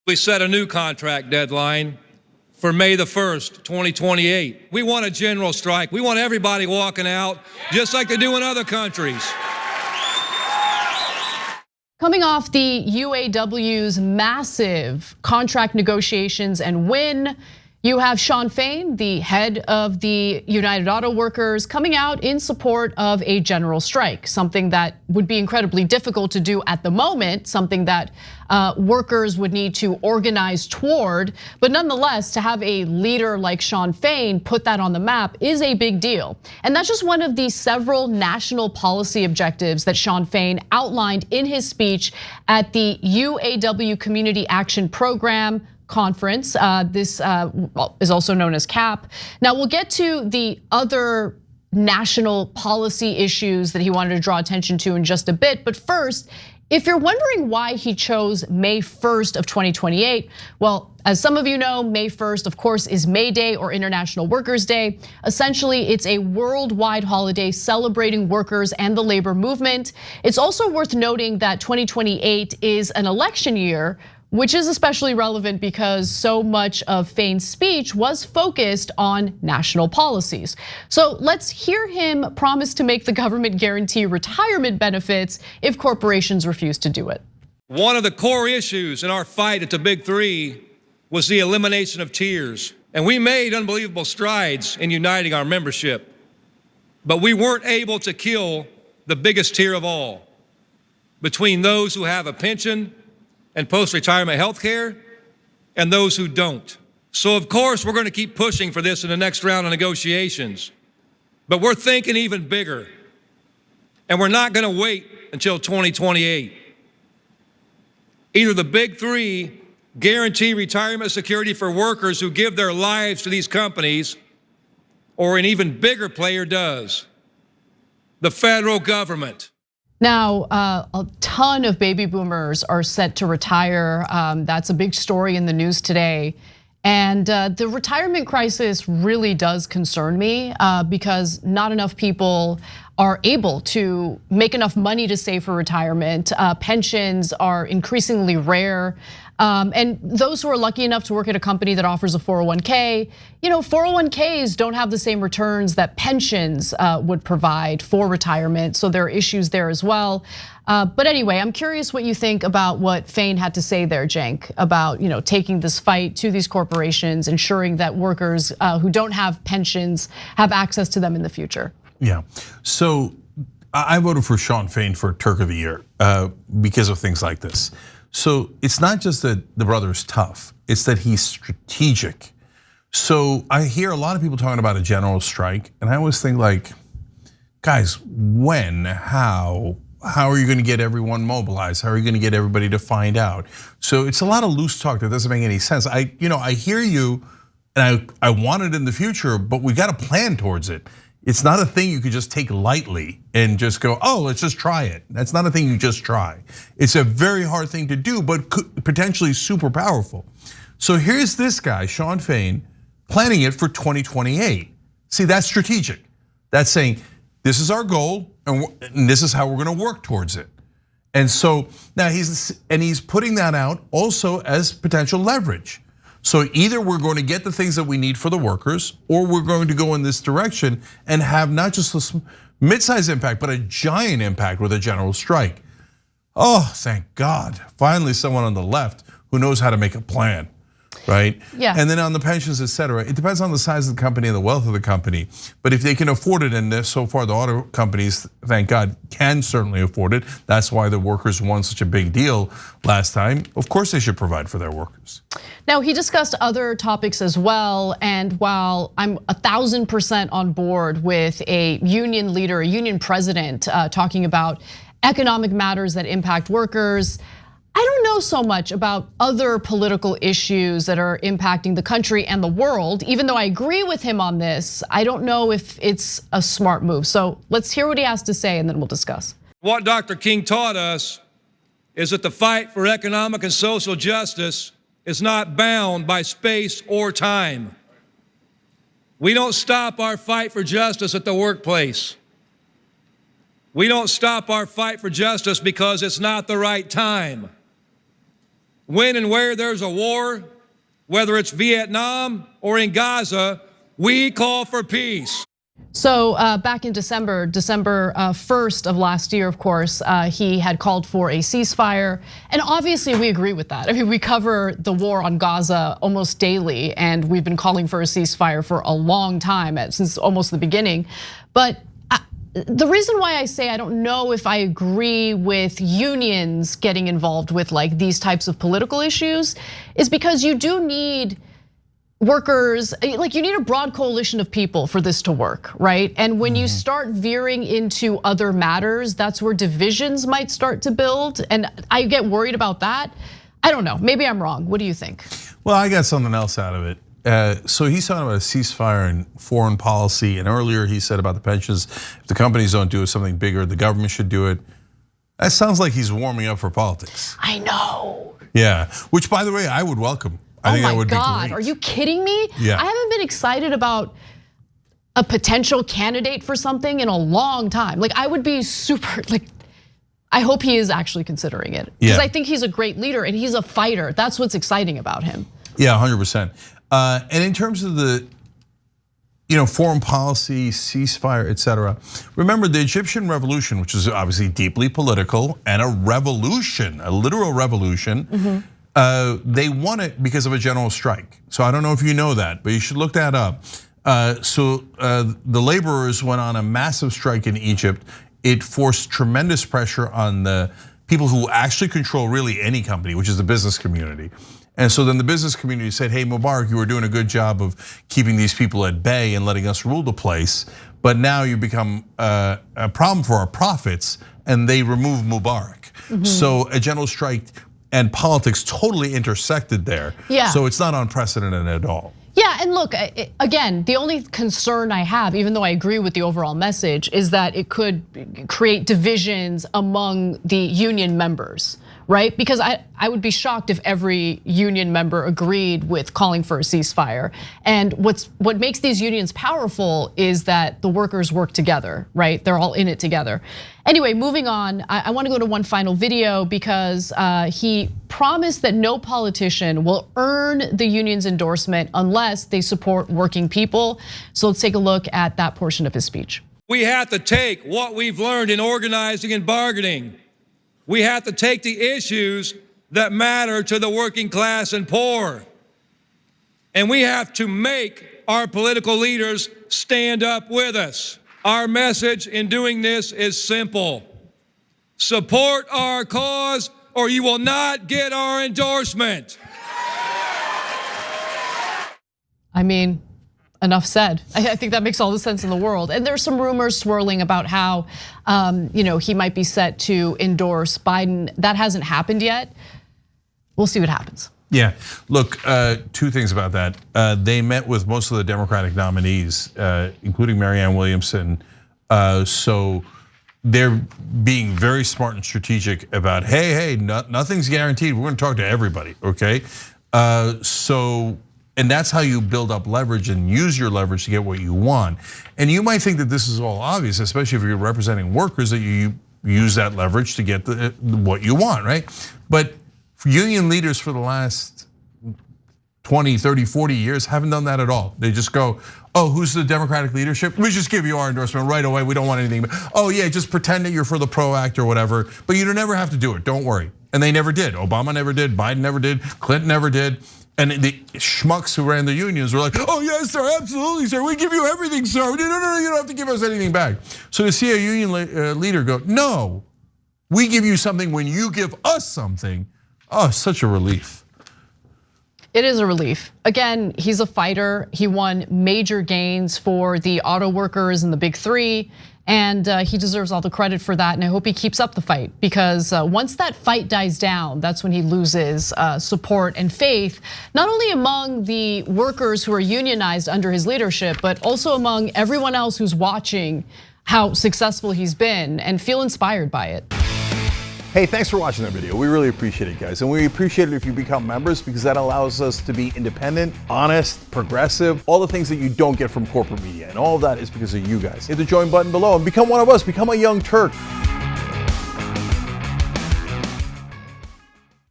We set a new contract deadline for May the 1st, 2028. We want a general strike. We want everybody walking out just like they do in other countries. Coming off the UAW's massive contract negotiations and win, you have Shawn Fain, the head of the United Auto Workers, coming out in support of a general strike, something that would be incredibly difficult to do at the moment, something that workers would need to organize toward. But nonetheless, to have a leader like Shawn Fain put that on the map is a big deal. And that's just one of the several national policy objectives that Shawn Fain outlined in his speech at the UAW Community Action Program conference. This is also known as CAP. Now we'll get to the other national policy issues that he wanted to draw attention to in just a bit. But first, if you're wondering why he chose May 1st of 2028, well, as some of you know, May 1st, of course, is May Day or International Workers' Day. Essentially, it's a worldwide holiday celebrating workers and the labor movement. It's also worth noting that 2028 is an election year, which is especially relevant because so much of Fain's speech was focused on national policies. So let's hear him promise to make the government guarantee retirement benefits if corporations refuse to do it. One of the core issues in our fight at the Big Three was the elimination of tiers. And we made unbelievable strides in uniting our membership. But we weren't able to kill the biggest tier of all, between those who have a pension and post-retirement health care, and those who don't. So of course, we're gonna keep pushing for this in the next round of negotiations, but we're thinking even bigger, and we're not gonna wait until 2028. Either the Big Three guarantee retirement security for workers who give their lives to these companies, or an even bigger player does, the federal government. Now, a ton of baby boomers are set to retire. That's a big story in the news today. And the retirement crisis really does concern me because not enough people are able to make enough money to save for retirement. Pensions are increasingly rare. And those who are lucky enough to work at a company that offers a 401k, 401ks don't have the same returns that pensions would provide for retirement. So there are issues there as well. But anyway, I'm curious what you think about what Fain had to say there, Cenk, about taking this fight to these corporations, ensuring that workers who don't have pensions have access to them in the future. Yeah, so I voted for Shawn Fain for Turk of the Year because of things like this. So it's not just that the brother is tough, it's that he's strategic. So I hear a lot of people talking about a general strike, and I always think like, guys, when, how are you gonna get everyone mobilized? How are you gonna get everybody to find out? So it's a lot of loose talk that doesn't make any sense. I hear you, and I want it in the future, but we gotta plan towards it. It's not a thing you could just take lightly and just go, oh, let's just try it. That's not a thing you just try. It's a very hard thing to do, but potentially super powerful. So here's this guy, Shawn Fain, planning it for 2028. See, that's strategic. That's saying, this is our goal, and this is how we're gonna work towards it. And so now he's putting that out also as potential leverage. So either we're going to get the things that we need for the workers, or we're going to go in this direction and have not just a mid-sized impact, but a giant impact with a general strike. Oh, thank God. Finally, someone on the left who knows how to make a plan, right? Yeah. And then on the pensions, et cetera, it depends on the size of the company and the wealth of the company. But if they can afford it, and so far the auto companies, thank God, can certainly afford it. That's why the workers won such a big deal last time. Of course they should provide for their workers. Now, he discussed other topics as well, and while I'm 1000% on board with a union leader, a union president talking about economic matters that impact workers, I don't know so much about other political issues that are impacting the country and the world. Even though I agree with him on this, I don't know if it's a smart move. So let's hear what he has to say and then we'll discuss. What Dr. King taught us is that the fight for economic and social justice is not bound by space or time. We don't stop our fight for justice at the workplace. We don't stop our fight for justice because it's not the right time. when and where there's a war, whether it's Vietnam or in Gaza, we call for peace. So back in December 1st of last year, of course, he had called for a ceasefire. And obviously we agree with that. I mean, we cover the war on Gaza almost daily, and we've been calling for a ceasefire for a long time, since almost the beginning. But the reason why I say I don't know if I agree with unions getting involved with like these types of political issues is because you do need workers, like you need a broad coalition of people for this to work, right? And when you start veering into other matters, that's where divisions might start to build. And I get worried about that. I don't know, maybe I'm wrong. What do you think? Well, I got something else out of it. So he's talking about a ceasefire and foreign policy. And earlier he said about the pensions, if the companies don't do something bigger, the government should do it. That sounds like he's warming up for politics. I know. Yeah, which by the way, I would welcome. I think that would be great. Are you kidding me? Yeah. I haven't been excited about a potential candidate for something in a long time. Like I would be super, like, I hope he is actually considering it. Because I think he's a great leader and he's a fighter. That's what's exciting about him. Yeah, 100%. And in terms of the foreign policy, ceasefire, etc. Remember the Egyptian revolution, which is obviously deeply political and a revolution, a literal revolution. They won it because of a general strike. So I don't know if you know that, but you should look that up. So the laborers went on a massive strike in Egypt. It forced tremendous pressure on the people who actually control really any company, which is the business community. And so then the business community said, hey, Mubarak, you were doing a good job of keeping these people at bay and letting us rule the place. But now you become a problem for our profits, and they remove Mubarak. So a general strike and politics totally intersected there. Yeah. So it's not unprecedented at all. Yeah, and look, again, the only concern I have, even though I agree with the overall message, is that it could create divisions among the union members, right? Because I would be shocked if every union member agreed with calling for a ceasefire. And what makes these unions powerful is that the workers work together, right? They're all in it together. Anyway, moving on, I want to go to one final video because he promised that no politician will earn the union's endorsement unless they support working people. So let's take a look at that portion of his speech. We have to take what we've learned in organizing and bargaining. We have to take the issues that matter to the working class and poor. And we have to make our political leaders stand up with us. Our message in doing this is simple. Support our cause or you will not get our endorsement. I mean, enough said. I think that makes all the sense in the world. And there's some rumors swirling about how he might be set to endorse Biden. That hasn't happened yet. We'll see what happens. Yeah, look, two things about that. They met with most of the Democratic nominees, including Marianne Williamson. So they're being very smart and strategic about, hey, nothing's guaranteed. We're gonna talk to everybody, okay? And that's how you build up leverage and use your leverage to get what you want. And you might think that this is all obvious, especially if you're representing workers, that you use that leverage to get what you want, right? But union leaders for the last 20, 30, 40 years haven't done that at all. They just go, oh, who's the Democratic leadership? We just give you our endorsement right away. We don't want anything. Oh yeah, just pretend that you're for the PRO Act or whatever, but you don't never have to do it, don't worry. And they never did. Obama never did, Biden never did, Clinton never did. And the schmucks who ran the unions were like, oh yes, sir, absolutely, sir. We give you everything, sir. No, you don't have to give us anything back. So to see a union leader go, no, we give you something when you give us something. Oh, such a relief. It is a relief. Again, he's a fighter. He won major gains for the auto workers and the big three. And he deserves all the credit for that. And I hope he keeps up the fight because once that fight dies down, that's when he loses support and faith, not only among the workers who are unionized under his leadership, but also among everyone else who's watching how successful he's been and feel inspired by it. Hey, thanks for watching that video. We really appreciate it, guys. And we appreciate it if you become members because that allows us to be independent, honest, progressive, all the things that you don't get from corporate media. And all of that is because of you guys. Hit the join button below and become one of us, become a Young Turk.